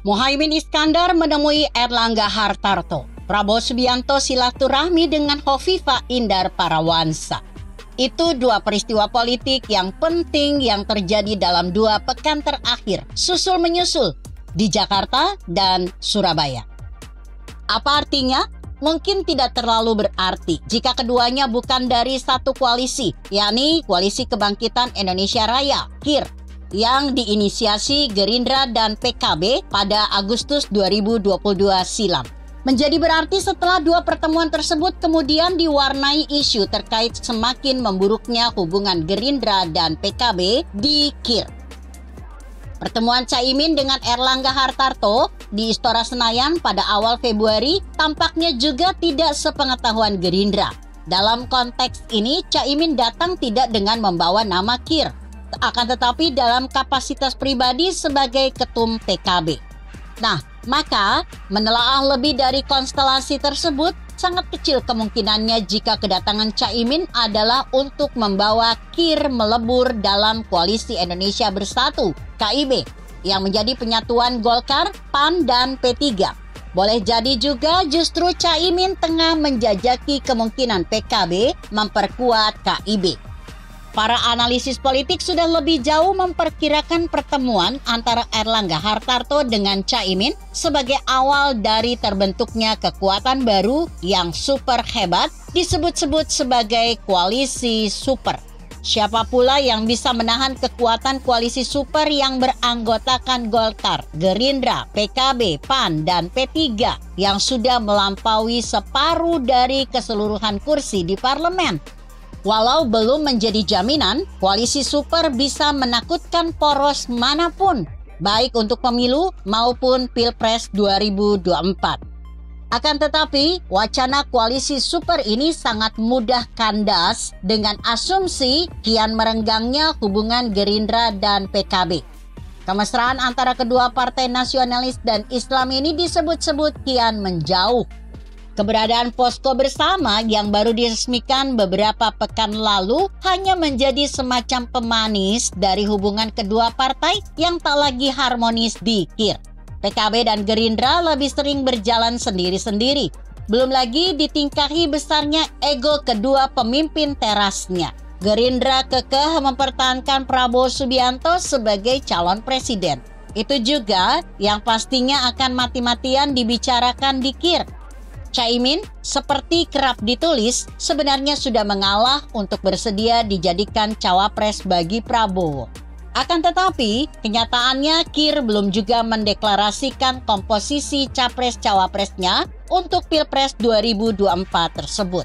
Muhaimin Iskandar menemui Erlangga Hartarto. Prabowo Subianto silaturahmi dengan Hovifah Indar Parawansa. Itu dua peristiwa politik yang penting yang terjadi dalam 2 pekan terakhir, susul-menyusul di Jakarta dan Surabaya. Apa artinya? Mungkin tidak terlalu berarti jika keduanya bukan dari satu koalisi, yakni Koalisi Kebangkitan Indonesia Raya, KIR, yang diinisiasi Gerindra dan PKB pada Agustus 2022 silam. Menjadi berarti setelah 2 pertemuan tersebut kemudian diwarnai isu terkait semakin memburuknya hubungan Gerindra dan PKB di KIR. Pertemuan Caimin dengan Erlangga Hartarto di Istora Senayan pada awal Februari tampaknya juga tidak sepengetahuan Gerindra. Dalam konteks ini, Caimin datang tidak dengan membawa nama KIR, akan tetapi dalam kapasitas pribadi sebagai ketum PKB. Nah, maka menelaah lebih dari konstelasi tersebut, sangat kecil kemungkinannya jika kedatangan Caimin adalah untuk membawa KIR melebur dalam Koalisi Indonesia Bersatu, KIB, yang menjadi penyatuan Golkar, PAN, dan P3. Boleh jadi juga justru Caimin tengah menjajaki kemungkinan PKB memperkuat KIB. Para analisis politik sudah lebih jauh memperkirakan pertemuan antara Erlangga Hartarto dengan Caimin sebagai awal dari terbentuknya kekuatan baru yang super hebat, disebut-sebut sebagai koalisi super. Siapa pula yang bisa menahan kekuatan koalisi super yang beranggotakan Golkar, Gerindra, PKB, PAN, dan P3 yang sudah melampaui separuh dari keseluruhan kursi di parlemen? Walau belum menjadi jaminan, koalisi super bisa menakutkan poros manapun, baik untuk pemilu maupun Pilpres 2024. Akan tetapi, wacana koalisi super ini sangat mudah kandas dengan asumsi kian merenggangnya hubungan Gerindra dan PKB. Kemesraan antara kedua partai nasionalis dan Islam ini disebut-sebut kian menjauh. Keberadaan posko bersama yang baru diresmikan beberapa pekan lalu hanya menjadi semacam pemanis dari hubungan kedua partai yang tak lagi harmonis di KIR. PKB dan Gerindra lebih sering berjalan sendiri-sendiri. Belum lagi ditingkahi besarnya ego kedua pemimpin terasnya. Gerindra kekeh mempertahankan Prabowo Subianto sebagai calon presiden. Itu juga yang pastinya akan mati-matian dibicarakan di KIR. Caimin, seperti kerap ditulis, sebenarnya sudah mengalah untuk bersedia dijadikan cawapres bagi Prabowo. Akan tetapi, kenyataannya KIR belum juga mendeklarasikan komposisi capres-cawapresnya untuk Pilpres 2024 tersebut.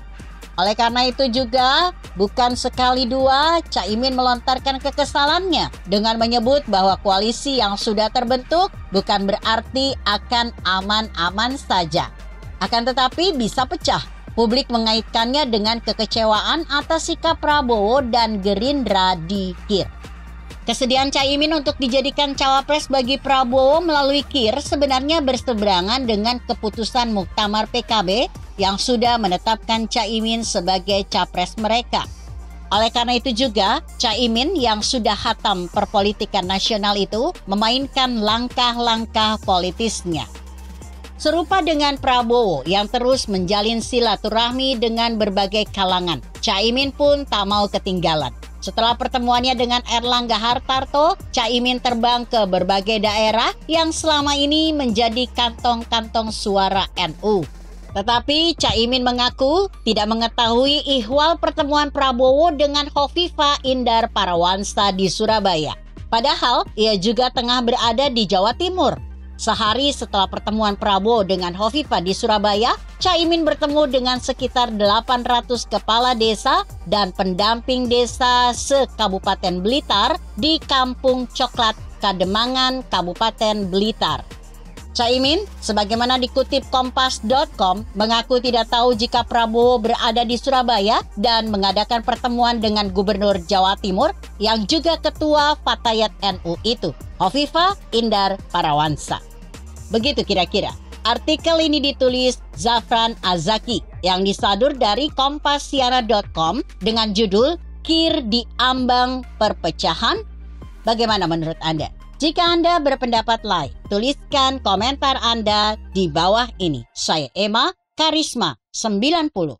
Oleh karena itu juga, bukan sekali dua Caimin melontarkan kekesalannya dengan menyebut bahwa koalisi yang sudah terbentuk bukan berarti akan aman-aman saja. Akan tetapi bisa pecah. Publik mengaitkannya dengan kekecewaan atas sikap Prabowo dan Gerindra di KIR. Kesediaan Caimin untuk dijadikan cawapres bagi Prabowo melalui KIR sebenarnya berseberangan dengan keputusan Muktamar PKB yang sudah menetapkan Caimin sebagai capres mereka. Oleh karena itu juga, Caimin yang sudah hatam perpolitikan nasional itu memainkan langkah-langkah politisnya. Serupa dengan Prabowo yang terus menjalin silaturahmi dengan berbagai kalangan, Caimin pun tak mau ketinggalan. Setelah pertemuannya dengan Erlangga Hartarto, Caimin terbang ke berbagai daerah yang selama ini menjadi kantong-kantong suara NU. Tetapi Caimin mengaku tidak mengetahui ihwal pertemuan Prabowo dengan Hovifah Indar Parawansa di Surabaya. Padahal ia juga tengah berada di Jawa Timur. Sehari setelah pertemuan Prabowo dengan Hovifah di Surabaya, Caimin bertemu dengan sekitar 800 kepala desa dan pendamping desa se-Kabupaten Blitar di Kampung Coklat, Kademangan, Kabupaten Blitar. Caimin, sebagaimana dikutip Kompas.com, mengaku tidak tahu jika Prabowo berada di Surabaya dan mengadakan pertemuan dengan Gubernur Jawa Timur yang juga Ketua Fatayat NU itu, Hovifah Indar Parawansa. Begitu kira-kira. Artikel ini ditulis Zafran Azaki yang disadur dari Kompasiana.com dengan judul KIR di Ambang Perpecahan. Bagaimana menurut Anda? Jika Anda berpendapat lain, tuliskan komentar Anda di bawah ini. Saya Emma, Karisma 90.